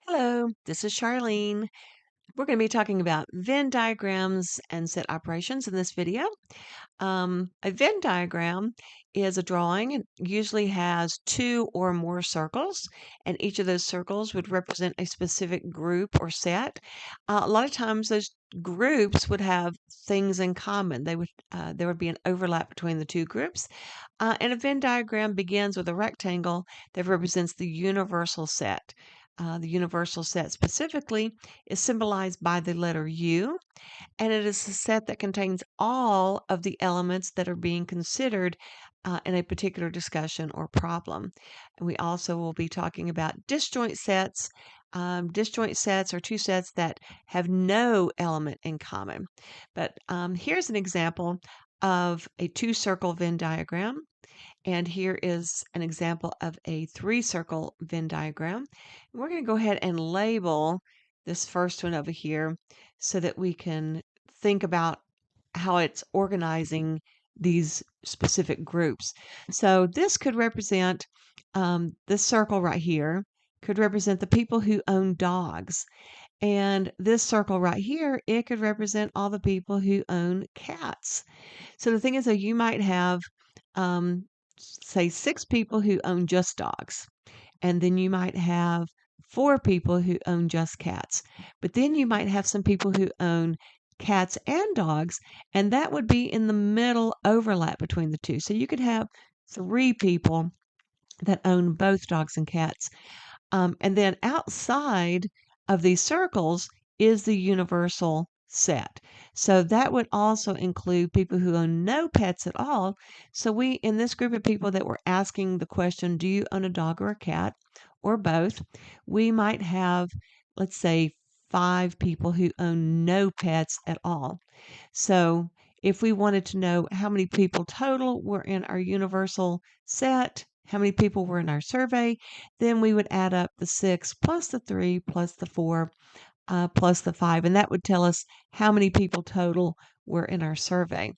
Hello, this is Charlene. We're going to be talking about Venn diagrams and set operations in this video. A Venn diagram is a drawing and usually has two or more circles, and each of those circles would represent a specific group or set. A lot of times, those groups would have things in common. There would be an overlap between the two groups. And a Venn diagram begins with a rectangle that represents the universal set. The universal set specifically is symbolized by the letter U, and it is a set that contains all of the elements that are being considered in a particular discussion or problem. And we also will be talking about disjoint sets. Disjoint sets are two sets that have no element in common. But here's an example of a two-circle Venn diagram. And here is an example of a three-circle Venn diagram. We're going to go ahead and label this first one over here so that we can think about how it's organizing these specific groups. So this could represent, this circle right here could represent the people who own dogs. And this circle right here, it could represent all the people who own cats. So the thing is that you might have, say, six people who own just dogs, and then you might have four people who own just cats. But then you might have some people who own cats and dogs, and that would be in the middle overlap between the two. So you could have three people that own both dogs and cats. And then outside of these circles is the universal set. So that would also include people who own no pets at all. So we, in this group of people that were asking the question, do you own a dog or a cat or both? We might have, let's say, five people who own no pets at all. So if we wanted to know how many people total were in our universal set, how many people were in our survey, then we would add up the 6 plus the 3 plus the 4 plus the 5, and that would tell us how many people total were in our survey.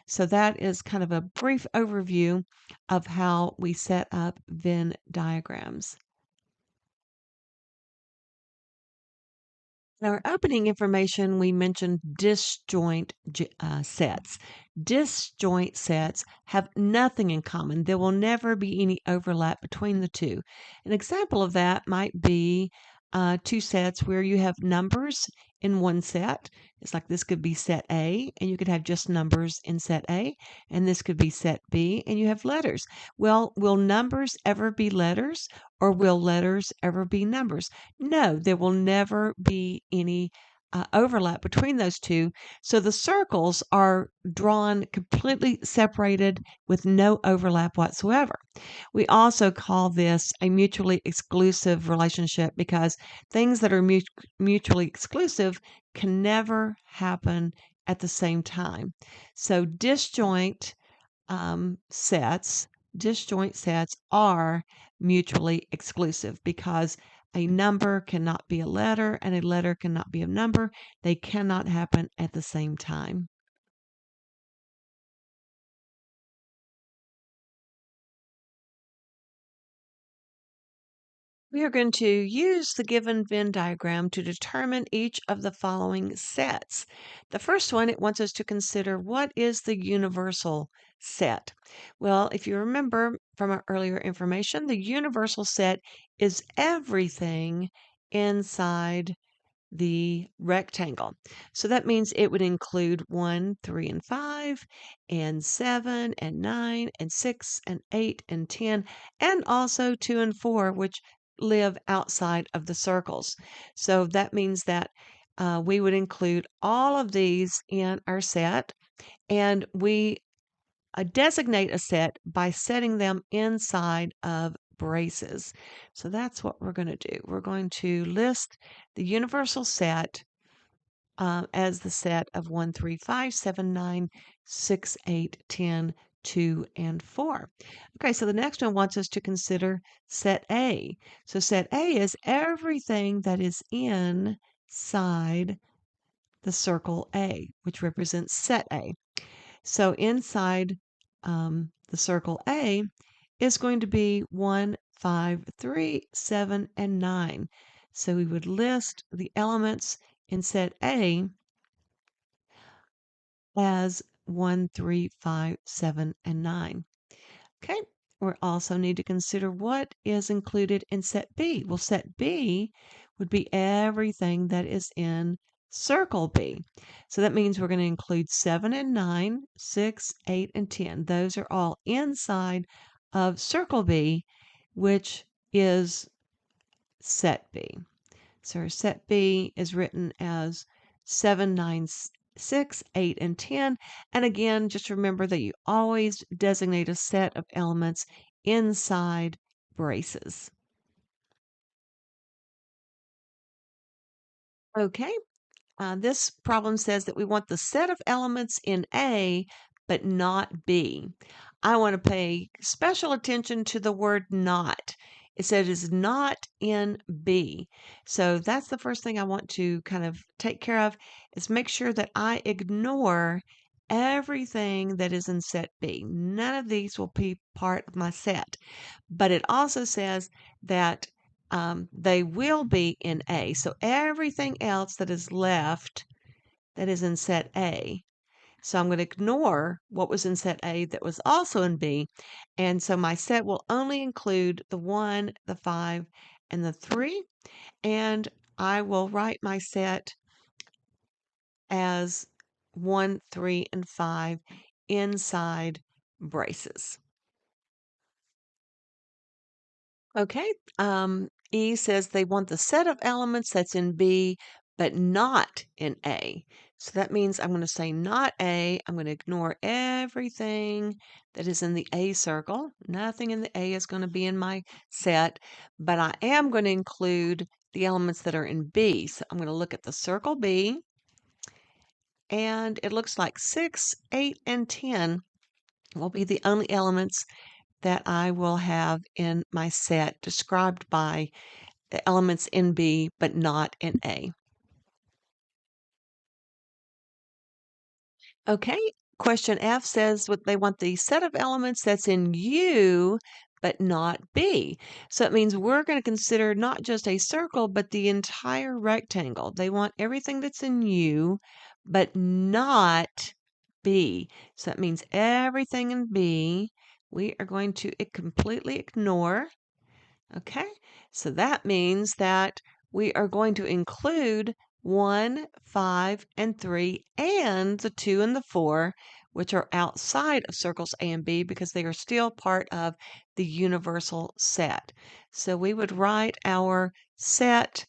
So that is kind of a brief overview of how we set up Venn diagrams. In our opening information, we mentioned disjoint sets. Disjoint sets have nothing in common. There will never be any overlap between the two. An example of that might be two sets where you have numbers in one set. It's like this could be set A, and you could have just numbers in set A, and this could be set B, and you have letters. Well, will numbers ever be letters, or will letters ever be numbers? No, there will never be any overlap between those two. So the circles are drawn completely separated with no overlap whatsoever. We also call this a mutually exclusive relationship because things that are mutually exclusive can never happen at the same time. So disjoint sets are mutually exclusive because a number cannot be a letter and a letter cannot be a number. They cannot happen at the same time. We are going to use the given Venn diagram to determine each of the following sets. The first one, it wants us to consider what is the universal set. Well, if you remember from our earlier information, the universal set is everything inside the rectangle. So that means it would include 1, 3, and 5, and 7, and 9, and 6, and 8, and 10, and also 2 and 4, which live outside of the circles. So that means that we would include all of these in our set, and we designate a set by setting them inside of braces. So that's what we're going to do. We're going to list the universal set as the set of 1, 3, 5, 7, 9, 6, 8, 10, 2, and 4. Okay, so the next one wants us to consider set A. So set A is everything that is inside the circle A, which represents set A. So inside the circle A is going to be 1, 5, 3, 7, and 9. So we would list the elements in set A as 1, 3, 5, 7, and 9. Okay, we also need to consider what is included in set B. Well, set B would be everything that is in circle B. So that means we're going to include 7 and 9, 6, 8, and 10. Those are all inside of circle B, which is set B. So our set B is written as 7, 9, 6, 8, and 10. And again, just remember that you always designate a set of elements inside braces. Okay, this problem says that we want the set of elements in A, but not B. I want to pay special attention to the word not. It said it is not in B. So that's the first thing I want to kind of take care of is make sure that I ignore everything that is in set B. None of these will be part of my set. But it also says that they will be in A. So everything else that is left that is in set A. So I'm going to ignore what was in set A that was also in B. And so my set will only include the 1, the 5, and the 3. And I will write my set as 1, 3, and 5 inside braces. Okay. E says they want the set of elements that's in B, but not in A. So that means I'm going to say not A. I'm going to ignore everything that is in the A circle. Nothing in the A is going to be in my set, but I am going to include the elements that are in B. So I'm going to look at the circle B, and it looks like 6, 8, and 10 will be the only elements that I will have in my set described by the elements in B, but not in A. Okay, question F says what they want the set of elements that's in U, but not B. So it means we're going to consider not just a circle, but the entire rectangle. They want everything that's in U, but not B. So that means everything in B, we are going to completely ignore. Okay, so that means that we are going to include 1, 5, and 3, and the 2 and the 4, which are outside of circles A and B because they are still part of the universal set. So we would write our set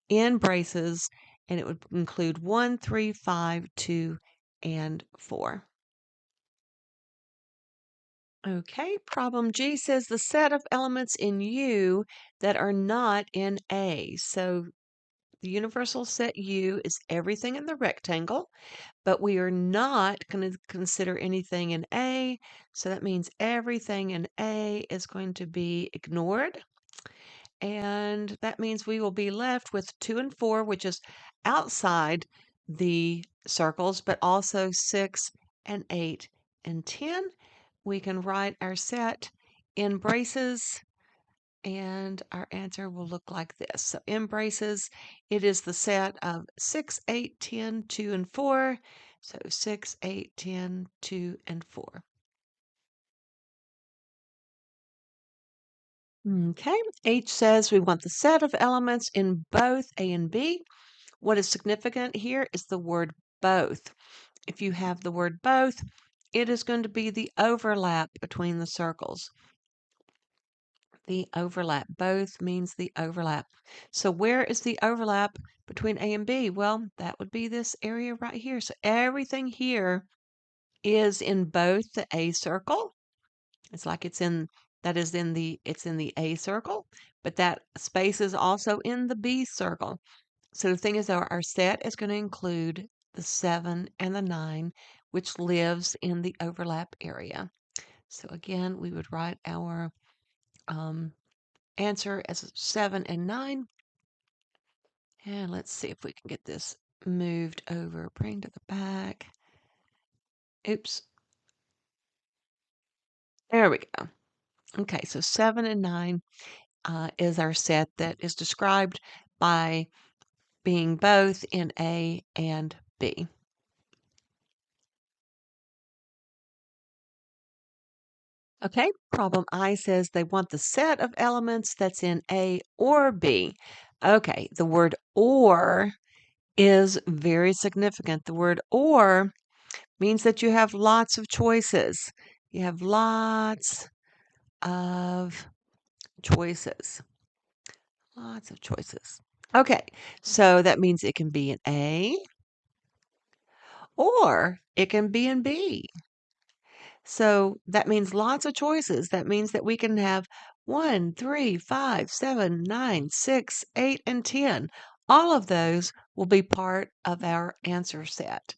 in braces, and it would include 1, 3, 5, 2, and 4. Okay, problem G says the set of elements in U that are not in A. So the universal set U is everything in the rectangle, but we are not going to consider anything in A. So that means everything in A is going to be ignored. And that means we will be left with 2 and 4, which is outside the circles, but also 6 and 8 and 10. We can write our set in braces, and our answer will look like this. So in braces, it is the set of 6, 8, 10, 2, and 4. So 6, 8, 10, 2, and 4. Okay, H says we want the set of elements in both A and B. What is significant here is the word both. If you have the word both, it is going to be the overlap between the circles. The overlap. Both means the overlap. So where is the overlap between A and B? Well, that would be this area right here. So everything here is in both the A circle. It's like it's in it's in the A circle, but that space is also in the B circle. So the thing is, though, our set is going to include the 7 and the 9, which lives in the overlap area. So again, we would write our um, answer as 7 and 9. And let's see if we can get this moved over. Bring to the back. Oops. There we go. Okay, so 7 and 9 is our set that is described by being both in A and B. Okay, problem I says they want the set of elements that's in A or B. Okay, the word or is very significant. The word or means that you have lots of choices. You have lots of choices. Lots of choices. Okay, so that means it can be an A or it can be in B. So that means lots of choices. That means that we can have 1, 3, 5, 7, 9, 6, 8, and 10. All of those will be part of our answer set.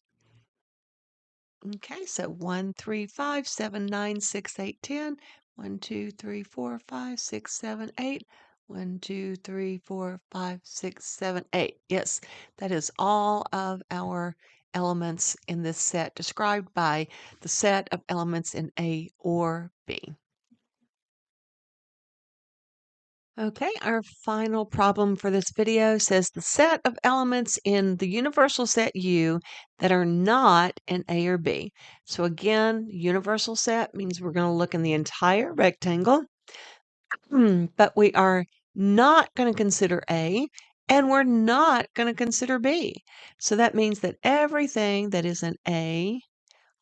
Okay, so 1, 3, 5, 7, 9, 6, 8, 10. 1, 2, 3, 4, 5, 6, 7, 8. 1, 2, 3, 4, 5, 6, 7, 8. Yes, that is all of our elements in this set described by the set of elements in A or B. Okay, our final problem for this video says the set of elements in the universal set U that are not in A or B. So again, universal set means we're going to look in the entire rectangle, but we are not going to consider A and we're not going to consider B. So that means that everything that is in A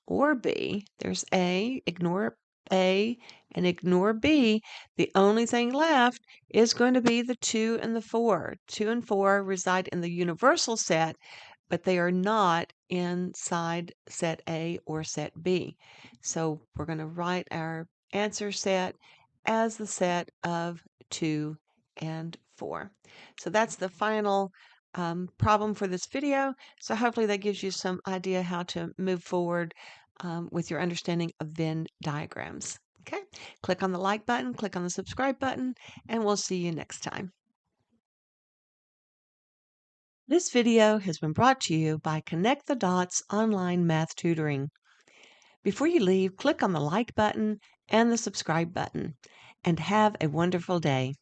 or B. There's ignore A and ignore B. The only thing left is going to be the 2 and the 4. 2 and 4 reside in the universal set, but they are not inside set A or set B. So we're going to write our answer set as the set of 2 and 4. So that's the final problem for this video. So hopefully that gives you some idea how to move forward with your understanding of Venn diagrams. Okay, click on the like button, click on the subscribe button, and we'll see you next time. This video has been brought to you by Connect the Dots Online Math Tutoring. Before you leave, click on the like button and the subscribe button, and have a wonderful day.